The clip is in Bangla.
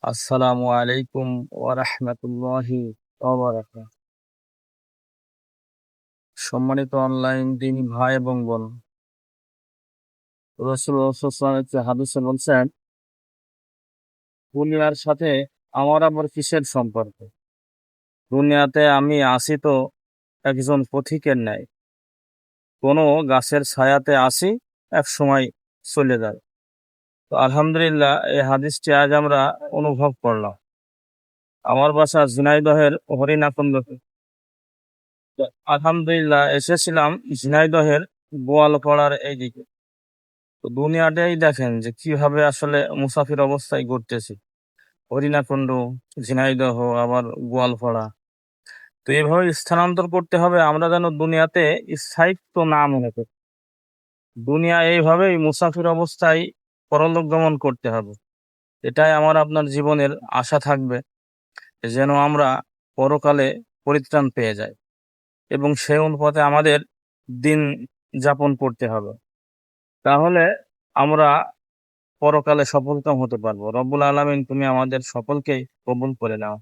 আসসালামু আলাইকুম ওয়া রাহমাতুল্লাহি ওয়া বারাকাতুহু। সম্মানিত অনলাইন দিনী ভাই এবং বোন, রাসূলুল্লাহ সাল্লাল্লাহু আলাইহি ওয়াসাল্লাম হাদিসে বলছেন, দুনিয়ার সাথে আমার আবার কিসের সম্পর্ক? দুনিয়াতে আমি আছি তো একজন পথিকের ন্যায়। কোনো গাছের ছায়াতে আছি, এক সময় চলে যায়। তো আলহামদুলিল্লাহ, এই হাদিসটি আজ আমরা অনুভব করলাম। আমার বাসা ঝিনাইদহের হরিণাকুণ্ডতে। তো আলহামদুলিল্লাহ এসেছিলাম ঝিনাইদহের গোয়ালপাড়ার এইদিকে। তো দুনিয়াটাই দেখেন যে কিভাবে আসলে মুসাফির অবস্থায় ঘুরতেছি। হরিণাকুণ্ড, ঝিনাইদহ, আবার গোয়ালপাড়া। তো এইভাবে স্থানান্তর করতে হবে আমরা যেন দুনিয়াতে স্থায়িত্ব না মনে করি। দুনিয়া এইভাবেই মুসাফির অবস্থায় পরলোক গমন করতে হবে। এটাই আমার আপনার জীবনের আশা থাকবে, যেন আমরা পরকালে পরিত্রাণ পেয়ে যাই এবং সেই অনুপাতে আমাদের দিন যাপন করতে হবে। তাহলে আমরা পরকালে সফলকাম হতে পারবো। রব্বুল আলামিন তুমি আমাদের সকলকেই কবুল করে নাও।